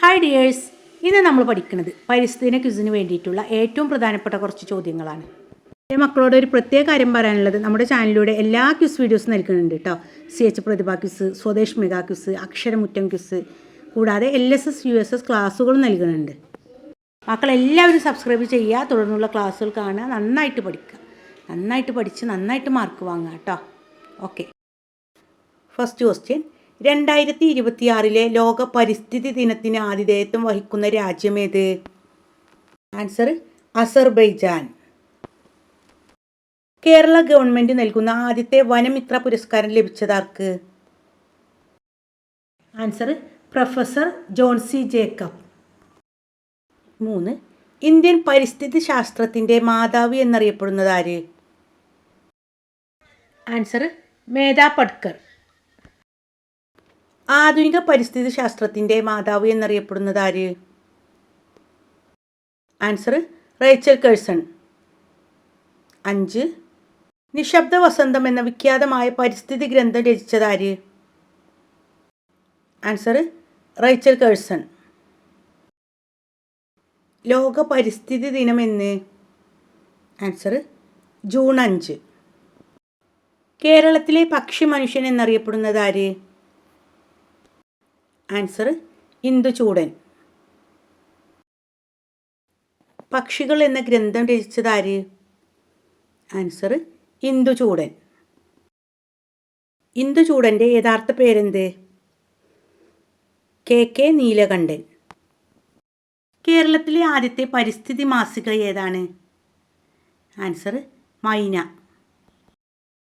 Hi dears, ഇന്ന് നമ്മൾ പഠിക്കുന്നത് പരിസ്ഥിതി ക്വിസിന് വേണ്ടിയിട്ടുള്ള ഏറ്റവും പ്രധാനപ്പെട്ട കുറച്ച് ചോദ്യങ്ങളാണ്. എൻ്റെ മക്കളോട് ഒരു പ്രത്യേക കാര്യം പറയാനുള്ളത്, നമ്മുടെ ചാനലിലൂടെ എല്ലാ ക്വിസ് വീഡിയോസും നൽകുന്നുണ്ട് കേട്ടോ. CH Prathibha quiz, Swadesh mega quiz, Aksharamuttam quiz, കൂടാതെ LSS USS ക്ലാസ്സുകളും നൽകുന്നുണ്ട്. മക്കളെല്ലാവരും സബ്സ്ക്രൈബ് ചെയ്യുക, തുടർന്നുള്ള ക്ലാസ്സുകൾ കാണുക, നന്നായിട്ട് പഠിക്കുക, നന്നായിട്ട് പഠിച്ച് നന്നായിട്ട് മാർക്ക് വാങ്ങുക കേട്ടോ. Okay, first question. 2026 ലോക പരിസ്ഥിതി ദിനത്തിന് ആതിഥേയത്വം വഹിക്കുന്ന രാജ്യമേത്? Answer Azerbaijan. കേരള ഗവൺമെൻറ് നൽകുന്ന ആദ്യത്തെ വനമിത്ര പുരസ്കാരം ലഭിച്ചതാർക്ക്? Answer professor John C Jacob. 3. Indian പരിസ്ഥിതി ശാസ്ത്രത്തിൻ്റെ മാതാവ് എന്നറിയപ്പെടുന്നത് ആര്? ആൻസർ മേധാ പട്കർ. ആധുനിക പരിസ്ഥിതി ശാസ്ത്രത്തിൻ്റെ മാതാവ് എന്നറിയപ്പെടുന്നത് ആര്? Answer Rachel Carson. 5. നിശബ്ദ വസന്തം എന്ന വിഖ്യാതമായ പരിസ്ഥിതി ഗ്രന്ഥം രചിച്ചത് ആര്? Answer Rachel Carson. ലോക പരിസ്ഥിതി ദിനം എന്ന്? Answer June 5. കേരളത്തിലെ പക്ഷി മനുഷ്യൻ എന്നറിയപ്പെടുന്നത് ആര്? ആൻസർ ഇന്ദുചൂടൻ. പക്ഷികൾ എന്ന ഗ്രന്ഥം രചിച്ചത് ആര്? ആൻസർ ഇന്ദുചൂടൻ. ഇന്ദുചൂടൻ്റെ യഥാർത്ഥ പേരെന്ത്? KK നീലകണ്ഠൻ. കേരളത്തിലെ ആദ്യത്തെ പരിസ്ഥിതി മാസിക ഏതാണ്? ആൻസർ മൈന.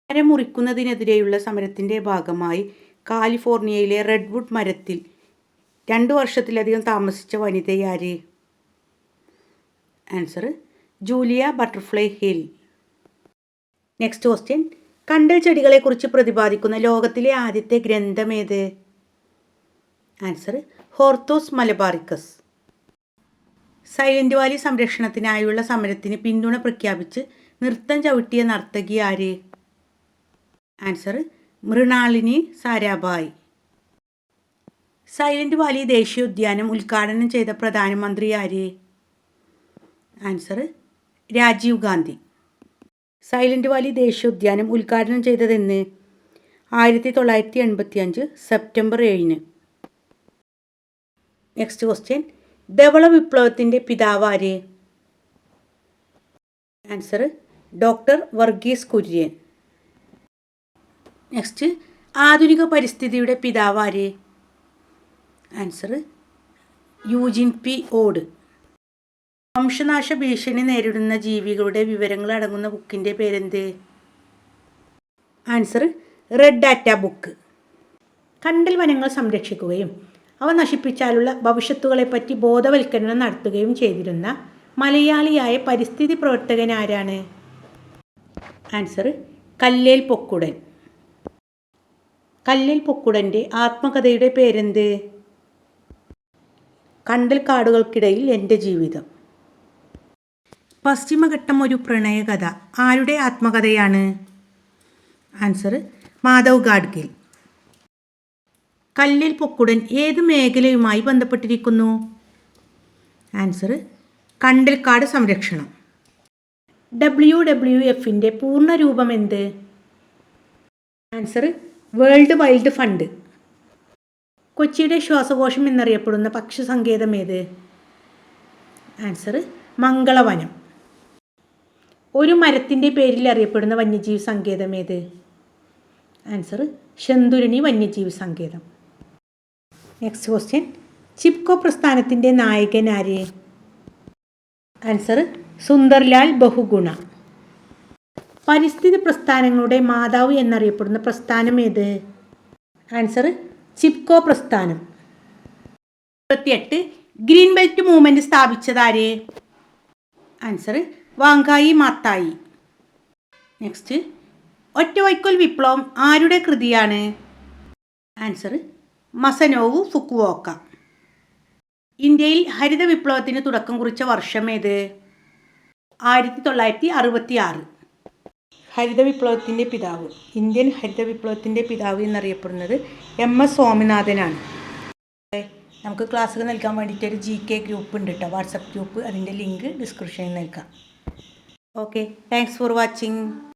മരം മുറിക്കുന്നതിനെതിരെയുള്ള സമരത്തിൻ്റെ ഭാഗമായി കാലിഫോർണിയയിലെ റെഡ്വുഡ് മരത്തിൽ 2 വർഷത്തിലധികം താമസിച്ച വനിതയാര്? Answer Julia Butterfly Hill. Next question. കണ്ടൽ ചെടികളെക്കുറിച്ച് പ്രതിപാദിക്കുന്ന ലോകത്തിലെ ആദ്യത്തെ ഗ്രന്ഥമേത്? Answer Hortus Malabaricus. Silent Valley സംരക്ഷണത്തിനായുള്ള സമരത്തിന് പിന്തുണ പ്രഖ്യാപിച്ച് നൃത്തം ചവിട്ടിയ നർത്തകി ആര്? Answer Mrinalini Sarabhai. Silent Valley ദേശീയോദ്യാനം ഉദ്ഘാടനം ചെയ്ത പ്രധാനമന്ത്രി ആര്? Answer Rajiv Gandhi. Silent Valley ദേശീയോദ്യാനം ഉദ്ഘാടനം ചെയ്തതെന്ന്? 1985 സെപ്റ്റംബർ 7. Next question. ധവള വിപ്ലവത്തിൻ്റെ പിതാവ് ആര്? Answer doctor Varghese Kurian. Next. ആധുനിക പരിസ്ഥിതിയുടെ പിതാവ് ആര്? ആൻസർ യൂജിൻ പി ഓഡ്. വംശനാശ ഭീഷണി നേരിടുന്ന ജീവികളുടെ വിവരങ്ങൾ അടങ്ങുന്ന ബുക്കിൻ്റെ പേരെന്ത്? Answer red data book. കണ്ടൽ വനങ്ങൾ സംരക്ഷിക്കുകയും അവ നശിപ്പിച്ചാലുള്ള ഭവിഷ്യത്തുകളെപ്പറ്റി ബോധവൽക്കരണം നടത്തുകയും ചെയ്തിരുന്ന മലയാളിയായ പരിസ്ഥിതി പ്രവർത്തകൻ ആരാണ്? ആൻസർ കല്ലേൽ പൊക്കുടൻ. കല്ലേൽ പൊക്കുടൻ്റെ ആത്മകഥയുടെ പേരെന്ത്? കണ്ടൽ കാടുകൾക്കിടയിൽ എൻ്റെ ജീവിതം. പശ്ചിമഘട്ടം ഒരു പ്രണയകഥ ആരുടെ ആത്മകഥയാണ്? ആൻസർ മാധവ് ഗാഡ്ഗിൽ. കല്ലേൽ പൊക്കുടൻ ഏത് മേഖലയുമായി ബന്ധപ്പെട്ടിരിക്കുന്നു? ആൻസർ കണ്ടൽക്കാട് സംരക്ഷണം. WWFൻ്റെ പൂർണ്ണരൂപം എന്ത്? Answer world wild fund. കൊച്ചിയുടെ ശ്വാസകോശം എന്നറിയപ്പെടുന്ന പക്ഷി സങ്കേതം ഏത്? ആൻസർ മംഗളവനം. ഒരു മരത്തിൻ്റെ പേരിൽ അറിയപ്പെടുന്ന വന്യജീവി സങ്കേതം ഏത്? ആൻസർ ശന്തുരണി വന്യജീവി സങ്കേതം. Next question. ചിപ്കോ പ്രസ്ഥാനത്തിൻ്റെ നായകൻ ആര്? ആൻസർ സുന്ദർലാൽ ബഹുഗുണ. പരിസ്ഥിതി പ്രസ്ഥാനങ്ങളുടെ മാതാവ് എന്നറിയപ്പെടുന്ന പ്രസ്ഥാനം ഏത്? ആൻസർ ചിപ്കോ പ്രസ്ഥാനം. 28. ഗ്രീൻ ബെൽറ്റ് മൂവ്മെൻറ്റ് സ്ഥാപിച്ചതാര്? Answer Wangari Maathai. നെക്സ്റ്റ്. ഒറ്റവൈക്കോൽ വിപ്ലവം ആരുടെ കൃതിയാണ്? Answer Masanobu Fukuoka. ഇന്ത്യയിൽ ഹരിത വിപ്ലവത്തിന് തുടക്കം കുറിച്ച വർഷം ഏത്? 1966. ഹരിത വിപ്ലവത്തിൻ്റെ പിതാവ്, ഇന്ത്യൻ ഹരിത വിപ്ലവത്തിൻ്റെ പിതാവ് എന്നറിയപ്പെടുന്നത് MS സ്വാമിനാഥനാണ്. നമുക്ക് ക്ലാസ്സുകൾ നൽകാൻ വേണ്ടിയിട്ട് ഒരു GK ഗ്രൂപ്പ് ഉണ്ട് കേട്ടോ, വാട്സപ്പ് ഗ്രൂപ്പ്. അതിൻ്റെ ലിങ്ക് ഡിസ്ക്രിപ്ഷനിൽ നൽകാം. Okay, thanks for watching.